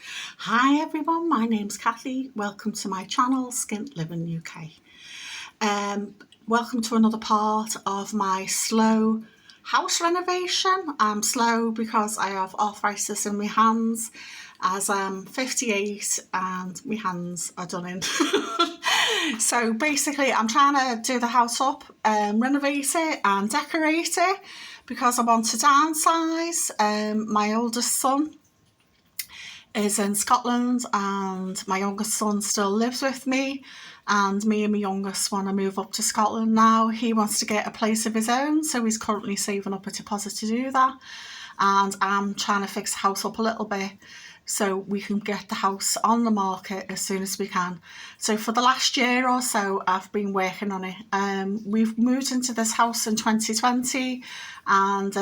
Hi everyone, my name's Kathy. Welcome to my channel, Skint Living UK. Welcome to another part of my slow house renovation. I'm slow because I have arthritis in my hands as I'm 58 and my hands are done in. So basically I'm trying to do the house up, renovate it and decorate it because I want to downsize. My oldest son is in Scotland and my youngest son still lives with me, and me and my youngest want to move up to Scotland now. He wants to get a place of his own, so he's currently saving up a deposit to do that, and I'm trying to fix the house up a little bit so we can get the house on the market as soon as we can. So for the last year or so I've been working on it. We've moved into this house in 2020 and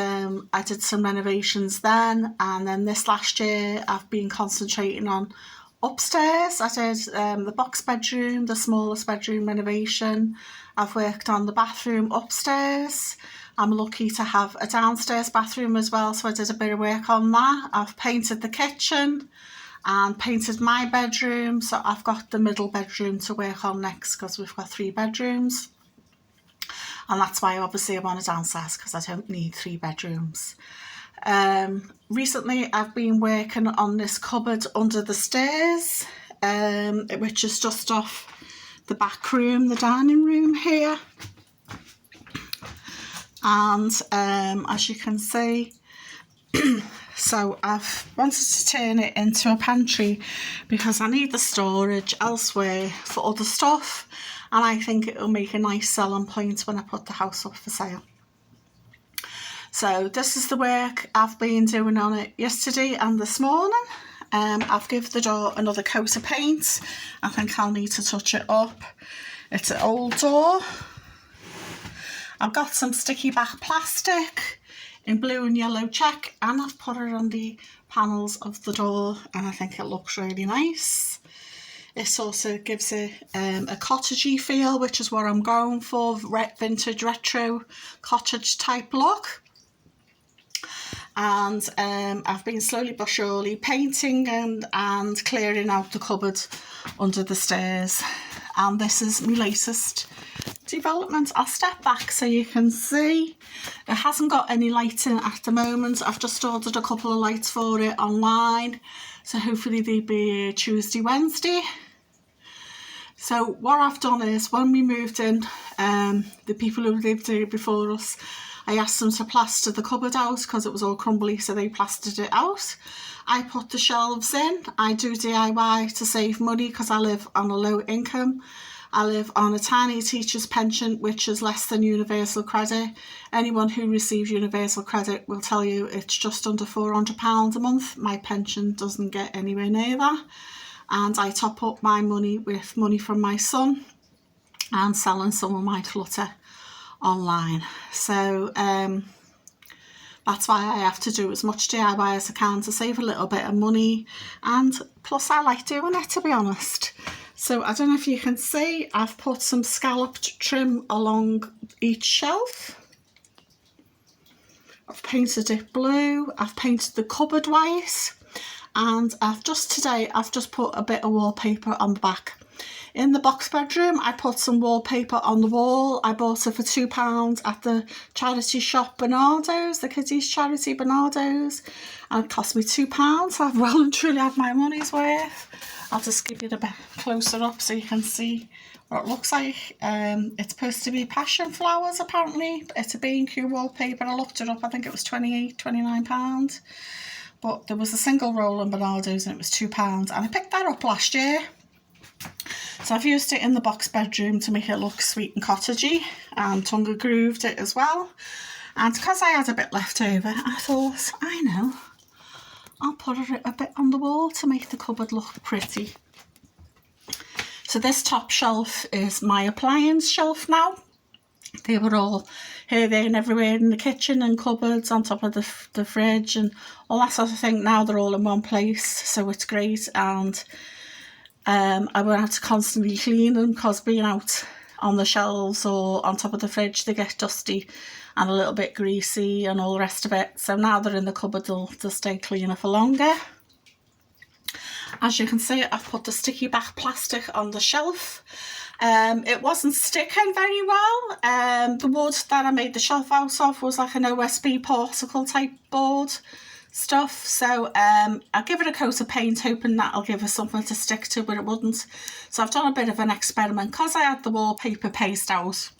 I did some renovations then, and then this last year I've been concentrating on upstairs. I did the box bedroom, the smallest bedroom renovation. I've worked on the bathroom upstairs. I'm lucky to have a downstairs bathroom as well, so I did a bit of work on that. I've painted the kitchen and painted my bedroom, so I've got the middle bedroom to work on next because we've got 3 bedrooms. And that's why obviously I want to downsize, because I don't need 3 bedrooms. Recently I've been working on this cupboard under the stairs, which is just off the back room, the dining room here. And as you can see, so I've wanted to turn it into a pantry because I need the storage elsewhere for other stuff, and I think it'll make a nice selling point when I put the house up for sale. So this is the work I've been doing on it yesterday and this morning. I've given the door another coat of paint. I think I'll need to touch it up. It's an old door. I've got some sticky back plastic in blue and yellow check, and I've put it on the panels of the door, and I think it looks really nice. It sort of gives it a cottagey feel, which is what I'm going for, vintage retro cottage type look. And I've been slowly but surely painting and clearing out the cupboard under the stairs. And this is my latest development. I'll step back so you can see. It hasn't got any lighting at the moment. I've just ordered a couple of lights for it online, so hopefully they'll be Tuesday, Wednesday. So what I've done is, when we moved in, the people who lived here before us, I asked them to plaster the cupboard out because it was all crumbly, so they plastered it out. I put the shelves in. I do DIY to save money because I live on a low income. I live on a tiny teacher's pension, which is less than universal credit. Anyone who receives universal credit will tell you it's just under £400 a month. My pension doesn't get anywhere near that. And I top up my money with money from my son and selling some of my clutter online. So that's why I have to do as much DIY as I can to save a little bit of money, and plus I like doing it, to be honest. So I don't know if you can see, I've put some scalloped trim along each shelf. I've painted it blue, I've painted the cupboard white, and I've just put a bit of wallpaper on the back. In the box bedroom, I put some wallpaper on the wall. I bought it for £2 at the charity shop Bernardo's, the kiddies charity Bernardo's, and it cost me £2. So I've well and truly had my money's worth. I'll just give you a bit closer up so you can see what it looks like. It's supposed to be passion flowers apparently. It's a B&Q wallpaper. I looked it up, I think it was £29. But there was a single roll in Bernardo's and it was £2, and I picked that up last year. So I've used it in the box bedroom to make it look sweet and cottagey, and tongue grooved it as well. And because I had a bit left over, I thought, I know, I'll put it a bit on the wall to make the cupboard look pretty. So this top shelf is my appliance shelf now. They were all here, there and everywhere in the kitchen and cupboards, on top of the fridge and all that sort of thing. Now they're all in one place, so it's great. And I won't have to constantly clean them, because being out on the shelves or on top of the fridge, they get dusty and a little bit greasy and all the rest of it. So now they're in the cupboard, they'll stay cleaner for longer. As you can see, I've put the sticky back plastic on the shelf. It wasn't sticking very well. The wood that I made the shelf out of was like an OSB particle type board stuff, so I'll give it a coat of paint, hoping that'll give us something to stick to, but it wouldn't. So I've done a bit of an experiment because I had the wallpaper paste out.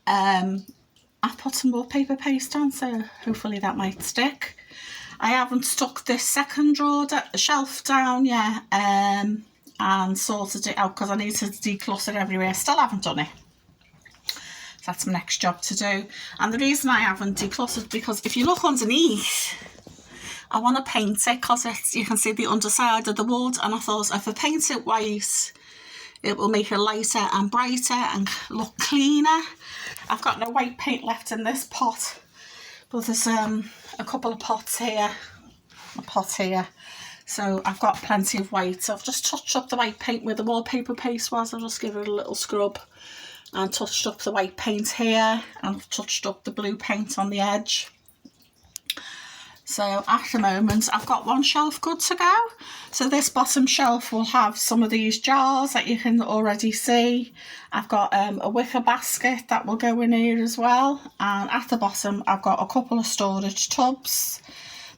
I've put some wallpaper paste on, so hopefully that might stick. I haven't stuck this second drawer shelf down yet, and sorted it out because I need to declutter everywhere. Still haven't done it. That's my next job to do. And the reason I haven't decluttered, because if you look underneath, I want to paint it because you can see the underside of the wood, and I thought if I paint it white, it will make it lighter and brighter and look cleaner. I've got no white paint left in this pot, but there's a couple of pots here, a pot here. So I've got plenty of white. So I've just touched up the white paint where the wallpaper paste was. I'll just give it a little scrub and touched up the white paint here and touched up the blue paint on the edge. So at the moment I've got one shelf good to go. So this bottom shelf will have some of these jars that you can already see. I've got a wicker basket that will go in here as well, and at the bottom I've got a couple of storage tubs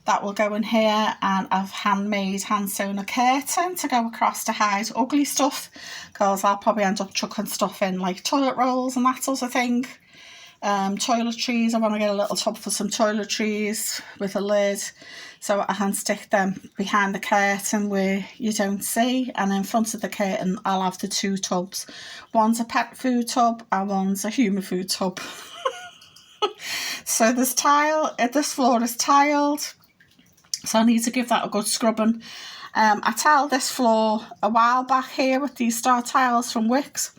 that will go in here, and I've hand sewn a curtain to go across to hide ugly stuff, because I'll probably end up chucking stuff in like toilet rolls and that sort of thing. Toiletries, I want to get a little tub for some toiletries with a lid, so I can stick them behind the curtain where you don't see, and in front of the curtain I'll have the two tubs. One's a pet food tub and one's a human food tub. So this floor is tiled, so I need to give that a good scrubbing. I tiled this floor a while back here with these star tiles from Wicks.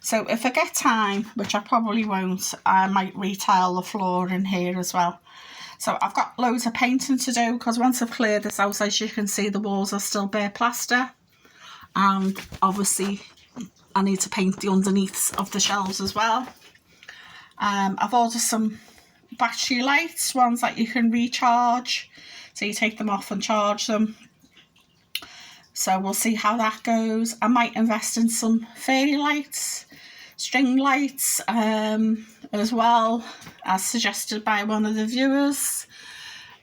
So if I get time, which I probably won't, I might retile the floor in here as well. So I've got loads of painting to do, because once I've cleared this out, as you can see, the walls are still bare plaster. And obviously I need to paint the underneaths of the shelves as well. I've ordered some battery lights, ones that you can recharge. So you take them off and charge them. So we'll see how that goes. I might invest in some fairy lights, string lights, as well, as suggested by one of the viewers.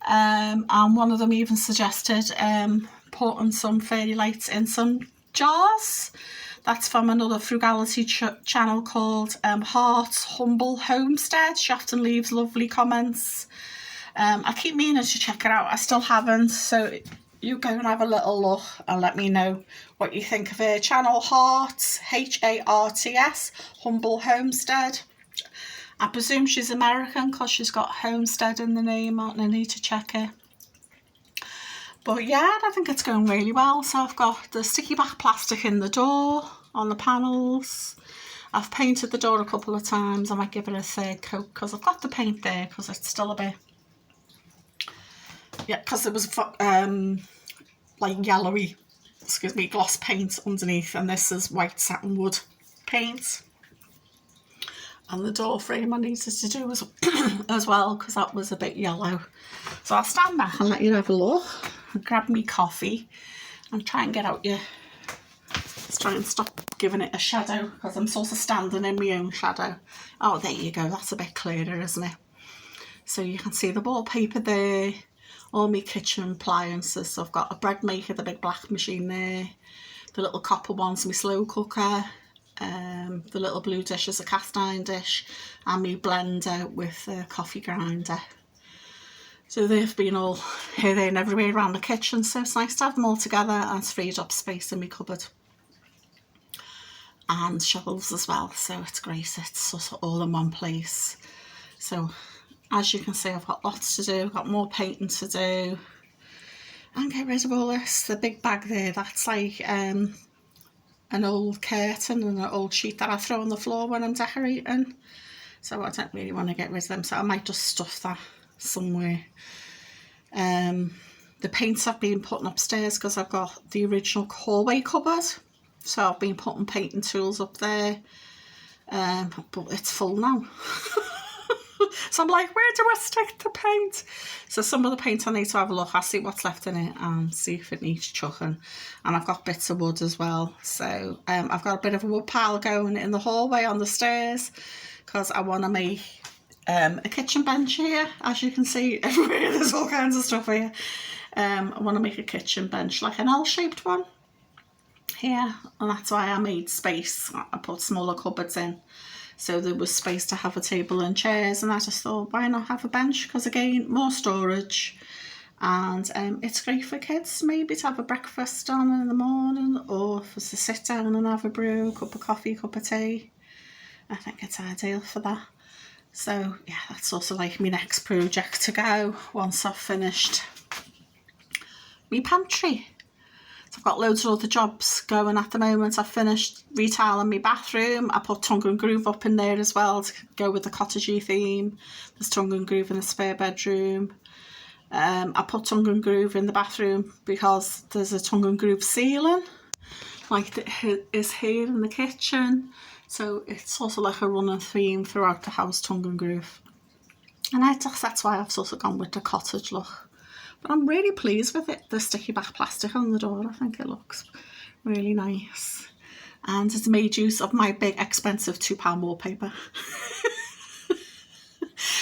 And one of them even suggested putting some fairy lights in some jars. That's from another frugality channel called Heart's Humble Homestead. She often leaves lovely comments. I keep meaning to check it out. I still haven't, so you go and have a little look and let me know what you think of her channel. Hearts, H-A-R-T-S, Humble Homestead. I presume she's American because she's got Homestead in the name, and I need to check it. But yeah, I think it's going really well. So I've got the sticky back plastic in the door on the panels. I've painted the door a couple of times. I might give it a third coat because I've got the paint there, because it's still a bit... Yeah, because there was like yellowy, gloss paint underneath, and this is white satin wood paint. And the door frame I needed to do as well, because that was a bit yellow. So I'll stand back and let you have a look, and grab me coffee and try and get out your... Let's try and stop giving it a shadow, because I'm sort of standing in my own shadow. Oh, there you go, that's a bit clearer, isn't it? So you can see the wallpaper there, all my kitchen appliances. So I've got a bread maker, the big black machine there, the little copper one's my slow cooker, the little blue dish is a cast iron dish, and my blender with a coffee grinder. So they've been all here, there and everywhere around the kitchen, so it's nice to have them all together, and it's freed up space in my cupboard. And shelves as well, so it's great, it's sort of all in one place. So as you can see, I've got lots to do, I've got more painting to do, and get rid of all this. The big bag there, that's like an old curtain and an old sheet that I throw on the floor when I'm decorating, so I don't really want to get rid of them, so I might just stuff that somewhere. The paints I've been putting upstairs, because I've got the original hallway cupboard, so I've been putting painting tools up there, but it's full now. So I'm like, where do I stick the paint? So some of the paint I need to have a look. I'll see what's left in it and see if it needs chucking. And I've got bits of wood as well. So I've got a bit of a wood pile going in the hallway on the stairs because I want to make a kitchen bench here. As you can see, everywhere there's all kinds of stuff here. I want to make a kitchen bench, like an L-shaped one here, and that's why I made space. I put smaller cupboards in so there was space to have a table and chairs, and I just thought, why not have a bench? Because again, more storage, and it's great for kids maybe to have a breakfast on in the morning, or for to sit down and have a brew, cup of coffee, cup of tea. I think it's ideal for that. So yeah, that's also like my next project to go once I've finished my pantry. So I've got loads of other jobs going at the moment. I've finished retiling my bathroom. I put tongue and groove up in there as well to go with the cottagey theme. There's tongue and groove in the spare bedroom. I put tongue and groove in the bathroom because there's a tongue and groove ceiling like that is here in the kitchen. So it's also like a running theme throughout the house, tongue and groove. And that's why I've sort of gone with the cottage look. But I'm really pleased with it, the sticky back plastic on the door. I think it looks really nice. And it's made use of my big expensive £2 wallpaper.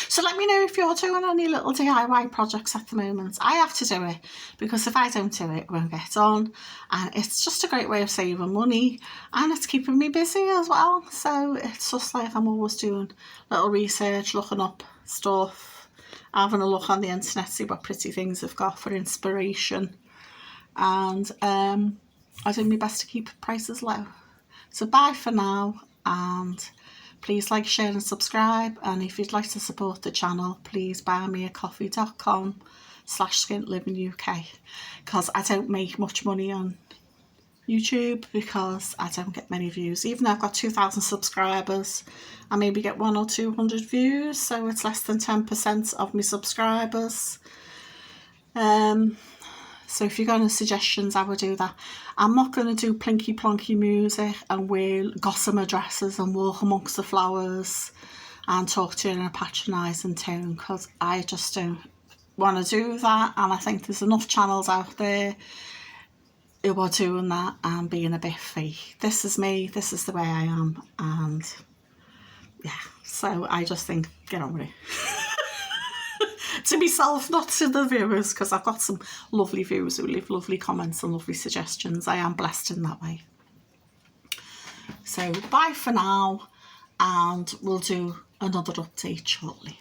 So let me know if you're doing any little DIY projects at the moment. I have to do it because if I don't do it, it won't get done. And it's just a great way of saving money, and it's keeping me busy as well. So it's just like I'm always doing little research, looking up stuff, having a look on the internet, see what pretty things I've got for inspiration. And I do my best to keep prices low. So bye for now, and please like, share and subscribe. And if you'd like to support the channel, please buymeacoffee.com/SkintLivingUK, because I don't make much money on YouTube because I don't get many views. Even though I've got 2,000 subscribers, I maybe get 100 or 200 views, so it's less than 10% of my subscribers. So if you've got any suggestions, I would do that. I'm not going to do plinky plonky music and wear gossamer dresses and walk amongst the flowers and talk to you in a patronising tone, because I just don't want to do that. And I think there's enough channels out there who are doing that and being a bit fake. This is me, this is the way I am, and yeah, so I just think, get on with it. To myself, not to the viewers, because I've got some lovely viewers who leave lovely comments and lovely suggestions. I am blessed in that way. So bye for now, and we'll do another update shortly.